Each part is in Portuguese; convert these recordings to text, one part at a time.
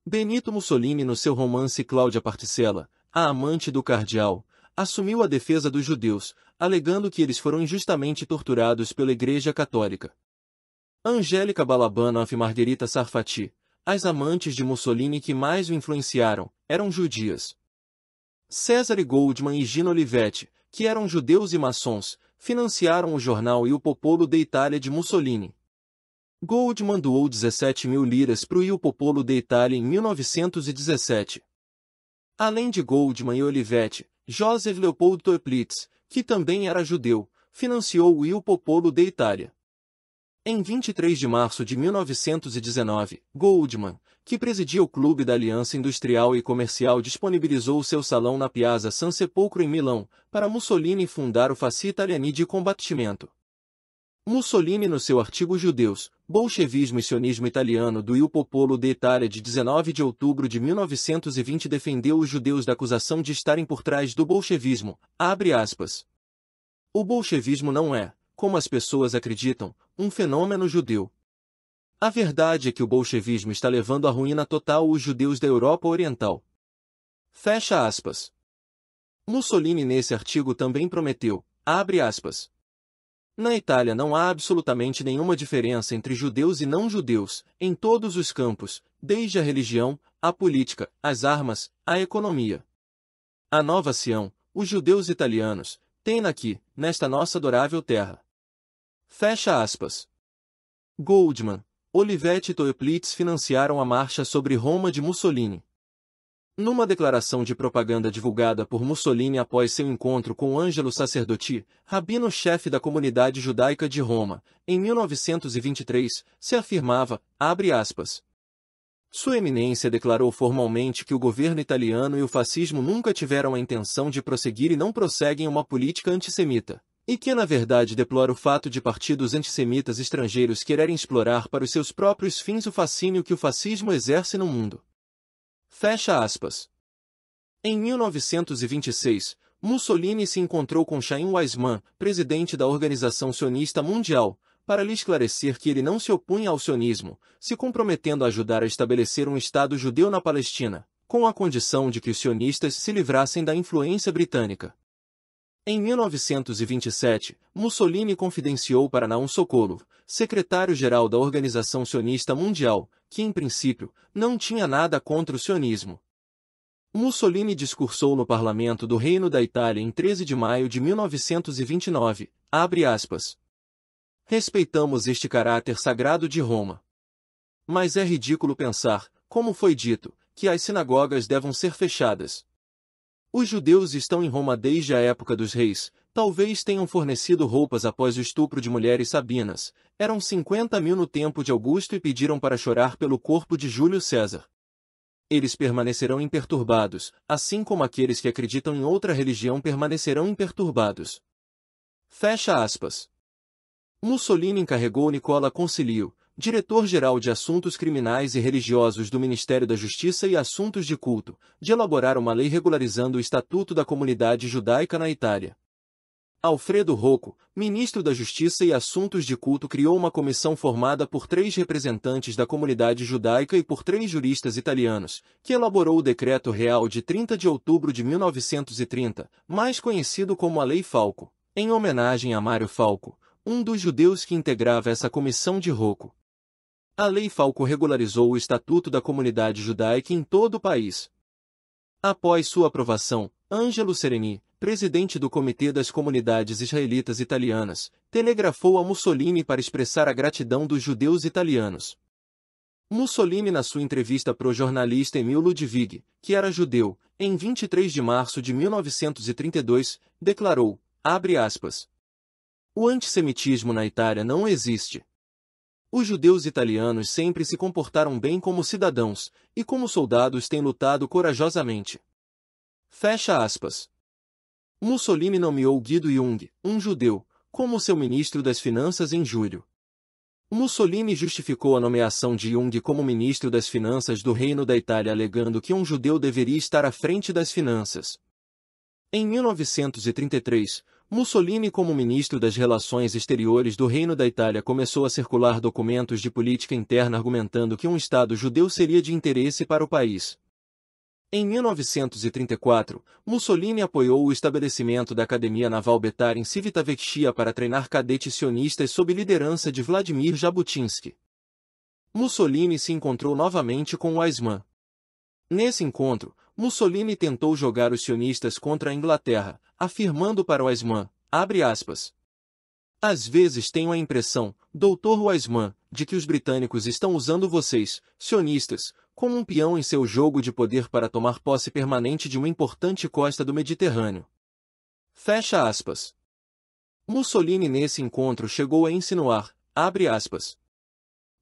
Benito Mussolini, no seu romance Cláudia Particella, a amante do cardeal, assumiu a defesa dos judeus, alegando que eles foram injustamente torturados pela Igreja Católica. Angélica Balabanov e Margherita Sarfatti, as amantes de Mussolini que mais o influenciaram, eram judias. Cesare Goldman e Gino Olivetti, que eram judeus e maçons, financiaram o jornal Il Popolo d'Italia de Mussolini. Goldman doou 17.000 liras para o Il Popolo d'Italia em 1917. Além de Goldman e Olivetti, Joseph Leopold Toeplitz, que também era judeu, financiou o Il Popolo d'Italia. Em 23 de março de 1919, Goldman, que presidia o Clube da Aliança Industrial e Comercial, disponibilizou seu salão na Piazza San Sepolcro em Milão, para Mussolini fundar o Fasci Italiani di Combattimento. Mussolini, no seu artigo Judeus, Bolchevismo e Sionismo Italiano do Il Popolo d'Italia de 19 de outubro de 1920, defendeu os judeus da acusação de estarem por trás do bolchevismo, abre aspas. O bolchevismo não é, como as pessoas acreditam, um fenômeno judeu. A verdade é que o bolchevismo está levando à ruína total os judeus da Europa Oriental. Fecha aspas. Mussolini nesse artigo também prometeu, abre aspas. Na Itália não há absolutamente nenhuma diferença entre judeus e não-judeus, em todos os campos, desde a religião, a política, as armas, a economia. A Nova Sião, os judeus italianos, têm aqui, nesta nossa adorável terra. Fecha aspas. Goldman, Olivetti e Toeplitz financiaram a marcha sobre Roma de Mussolini. Numa declaração de propaganda divulgada por Mussolini após seu encontro com Angelo Sacerdoti, rabino-chefe da comunidade judaica de Roma, em 1923, se afirmava, abre aspas. Sua Eminência declarou formalmente que o governo italiano e o fascismo nunca tiveram a intenção de prosseguir e não prosseguem uma política antissemita, e que na verdade deplora o fato de partidos antissemitas estrangeiros quererem explorar para os seus próprios fins o fascínio que o fascismo exerce no mundo. Fecha aspas. Em 1926, Mussolini se encontrou com Chaim Weizmann, presidente da Organização Sionista Mundial, para lhe esclarecer que ele não se opunha ao sionismo, se comprometendo a ajudar a estabelecer um Estado judeu na Palestina, com a condição de que os sionistas se livrassem da influência britânica. Em 1927, Mussolini confidenciou para Naum Sokolow, secretário-geral da Organização Sionista Mundial, que, em princípio, não tinha nada contra o sionismo. Mussolini discursou no Parlamento do Reino da Itália em 13 de maio de 1929, abre aspas. Respeitamos este caráter sagrado de Roma. Mas é ridículo pensar, como foi dito, que as sinagogas devam ser fechadas. Os judeus estão em Roma desde a época dos reis, talvez tenham fornecido roupas após o estupro de mulheres sabinas, eram 50.000 no tempo de Augusto e pediram para chorar pelo corpo de Júlio César. Eles permanecerão imperturbados, assim como aqueles que acreditam em outra religião permanecerão imperturbados. Fecha aspas. Mussolini encarregou Nicola Concilio, diretor-geral de Assuntos Criminais e Religiosos do Ministério da Justiça e Assuntos de Culto, de elaborar uma lei regularizando o Estatuto da Comunidade Judaica na Itália. Alfredo Rocco, ministro da Justiça e Assuntos de Culto, criou uma comissão formada por 3 representantes da comunidade judaica e por 3 juristas italianos, que elaborou o Decreto Real de 30 de outubro de 1930, mais conhecido como a Lei Falco, em homenagem a Mário Falco, um dos judeus que integrava essa comissão de Rocco. A Lei Falco regularizou o Estatuto da Comunidade Judaica em todo o país. Após sua aprovação, Angelo Sereni, presidente do Comitê das Comunidades Israelitas Italianas, telegrafou a Mussolini para expressar a gratidão dos judeus italianos. Mussolini, na sua entrevista para o jornalista Emil Ludwig, que era judeu, em 23 de março de 1932, declarou, abre aspas, o antissemitismo na Itália não existe. Os judeus italianos sempre se comportaram bem como cidadãos, e como soldados têm lutado corajosamente. Fecha aspas. Mussolini nomeou Guido Jung, um judeu, como seu ministro das Finanças em julho. Mussolini justificou a nomeação de Jung como ministro das Finanças do Reino da Itália alegando que um judeu deveria estar à frente das finanças. Em 1933, Mussolini, como ministro das Relações Exteriores do Reino da Itália, começou a circular documentos de política interna argumentando que um Estado judeu seria de interesse para o país. Em 1934, Mussolini apoiou o estabelecimento da Academia Naval Betar em Civitavecchia para treinar cadetes sionistas sob liderança de Vladimir Jabotinsky. Mussolini se encontrou novamente com Weizmann. Nesse encontro, Mussolini tentou jogar os sionistas contra a Inglaterra, afirmando para Weizmann, abre aspas, às vezes tenho a impressão, Dr. Weizmann, de que os britânicos estão usando vocês, sionistas, como um peão em seu jogo de poder para tomar posse permanente de uma importante costa do Mediterrâneo. Fecha aspas. Mussolini nesse encontro chegou a insinuar, abre aspas,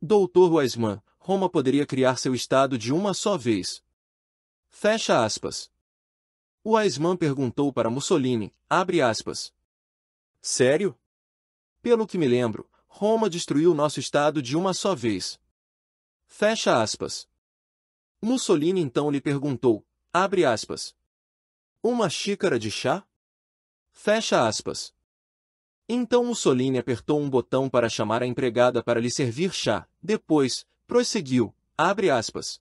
Dr. Weizmann, Roma poderia criar seu Estado de uma só vez. Fecha aspas. Weizmann perguntou para Mussolini, abre aspas, sério? Pelo que me lembro, Roma destruiu nosso Estado de uma só vez. Fecha aspas. Mussolini então lhe perguntou, abre aspas, uma xícara de chá? Fecha aspas. Então Mussolini apertou um botão para chamar a empregada para lhe servir chá, depois, prosseguiu, abre aspas.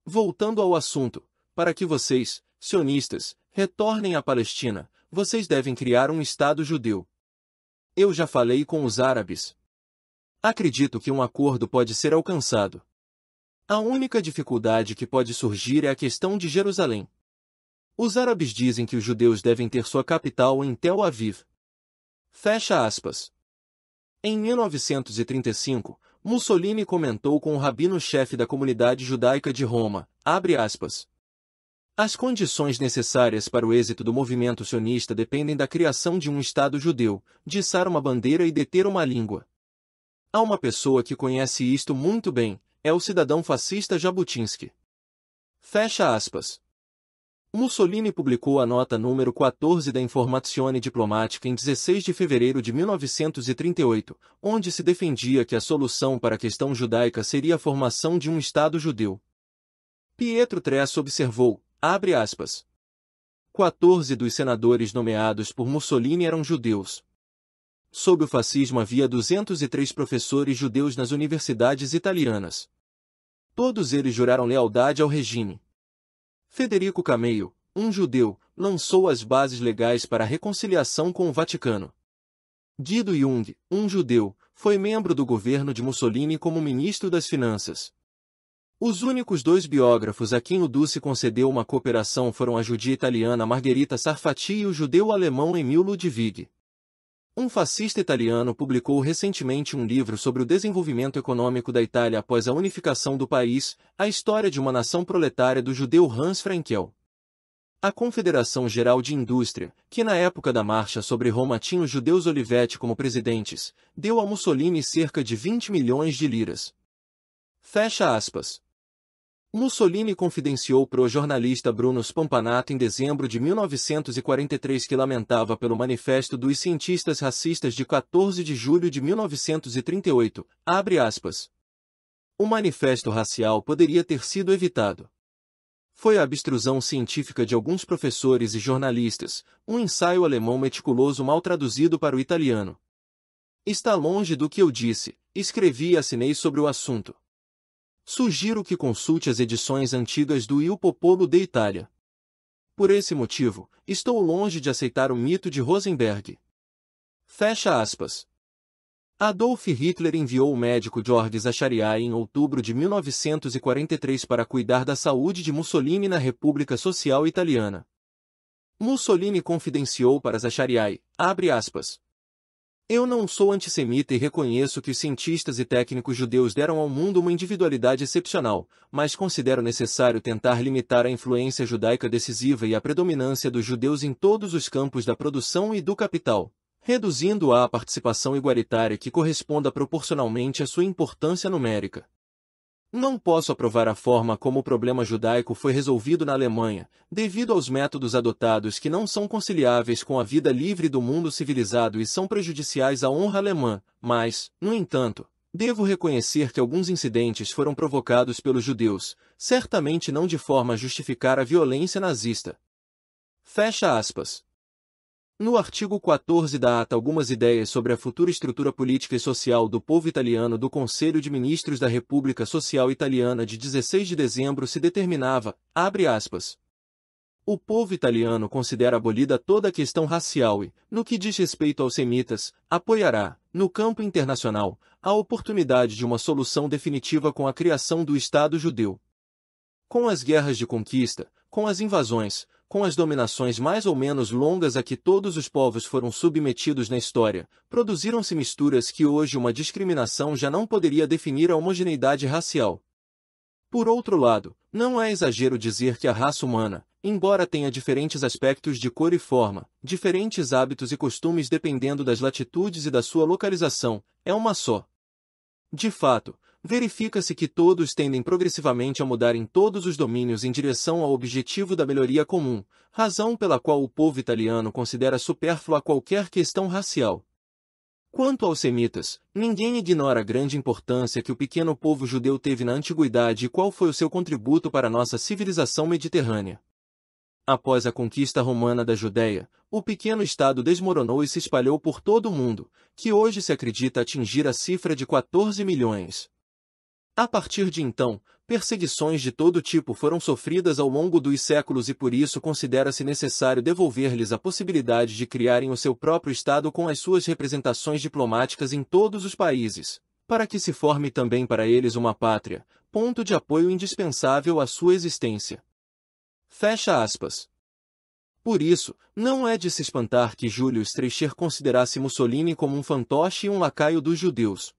Voltando ao assunto, para que vocês, sionistas, retornem à Palestina, vocês devem criar um Estado judeu. Eu já falei com os árabes. Acredito que um acordo pode ser alcançado. A única dificuldade que pode surgir é a questão de Jerusalém. Os árabes dizem que os judeus devem ter sua capital em Tel Aviv. Fecha aspas. Em 1935, Mussolini comentou com o rabino-chefe da comunidade judaica de Roma, abre aspas, as condições necessárias para o êxito do movimento sionista dependem da criação de um Estado judeu, de içar uma bandeira e deter uma língua. Há uma pessoa que conhece isto muito bem, é o cidadão fascista Jabotinsky. Fecha aspas. Mussolini publicou a nota número 14 da Informazione Diplomatica em 16 de fevereiro de 1938, onde se defendia que a solução para a questão judaica seria a formação de um Estado judeu. Pietro Tresso observou, abre aspas, 14 dos senadores nomeados por Mussolini eram judeus. Sob o fascismo havia 203 professores judeus nas universidades italianas. Todos eles juraram lealdade ao regime. Federico Cameio, um judeu, lançou as bases legais para a reconciliação com o Vaticano. Guido Jung, um judeu, foi membro do governo de Mussolini como ministro das Finanças. Os únicos dois biógrafos a quem o Duce concedeu uma cooperação foram a judia italiana Margherita Sarfatti e o judeu alemão Emil Ludwig. Um fascista italiano publicou recentemente um livro sobre o desenvolvimento econômico da Itália após a unificação do país, a história de uma nação proletária do judeu Hans Frankel. A Confederação Geral de Indústria, que na época da marcha sobre Roma tinha os judeus Olivetti como presidentes, deu a Mussolini cerca de 20 milhões de liras. Fecha aspas. Mussolini confidenciou para o jornalista Bruno Spampanato em dezembro de 1943 que lamentava pelo Manifesto dos Cientistas Racistas de 14 de julho de 1938, abre aspas. O manifesto racial poderia ter sido evitado. Foi a abstrusão científica de alguns professores e jornalistas, um ensaio alemão meticuloso mal traduzido para o italiano. Está longe do que eu disse, escrevi e assinei sobre o assunto. Sugiro que consulte as edições antigas do Il Popolo de Itália. Por esse motivo, estou longe de aceitar o mito de Rosenberg. Fecha aspas. Adolf Hitler enviou o médico Georg Zachariai em outubro de 1943 para cuidar da saúde de Mussolini na República Social Italiana. Mussolini confidenciou para Zachariai, abre aspas. Eu não sou antissemita e reconheço que os cientistas e técnicos judeus deram ao mundo uma individualidade excepcional, mas considero necessário tentar limitar a influência judaica decisiva e a predominância dos judeus em todos os campos da produção e do capital, reduzindo-a à participação igualitária que corresponda proporcionalmente à sua importância numérica. Não posso aprovar a forma como o problema judaico foi resolvido na Alemanha, devido aos métodos adotados que não são conciliáveis com a vida livre do mundo civilizado e são prejudiciais à honra alemã, mas, no entanto, devo reconhecer que alguns incidentes foram provocados pelos judeus, certamente não de forma a justificar a violência nazista. Fecha aspas. No artigo 14 da ata algumas ideias sobre a futura estrutura política e social do povo italiano do Conselho de Ministros da República Social Italiana de 16 de dezembro se determinava, abre aspas, o povo italiano considera abolida toda a questão racial e, no que diz respeito aos semitas, apoiará, no campo internacional, a oportunidade de uma solução definitiva com a criação do Estado judeu. Com as guerras de conquista, com as invasões, com as dominações mais ou menos longas a que todos os povos foram submetidos na história, produziram-se misturas que hoje uma discriminação já não poderia definir a homogeneidade racial. Por outro lado, não é exagero dizer que a raça humana, embora tenha diferentes aspectos de cor e forma, diferentes hábitos e costumes dependendo das latitudes e da sua localização, é uma só. De fato, verifica-se que todos tendem progressivamente a mudar em todos os domínios em direção ao objetivo da melhoria comum, razão pela qual o povo italiano considera supérflua qualquer questão racial. Quanto aos semitas, ninguém ignora a grande importância que o pequeno povo judeu teve na antiguidade e qual foi o seu contributo para a nossa civilização mediterrânea. Após a conquista romana da Judéia, o pequeno estado desmoronou e se espalhou por todo o mundo, que hoje se acredita atingir a cifra de 14 milhões. A partir de então, perseguições de todo tipo foram sofridas ao longo dos séculos e por isso considera-se necessário devolver-lhes a possibilidade de criarem o seu próprio Estado com as suas representações diplomáticas em todos os países, para que se forme também para eles uma pátria, ponto de apoio indispensável à sua existência. Fecha aspas. Por isso, não é de se espantar que Júlio Streicher considerasse Mussolini como um fantoche e um lacaio dos judeus.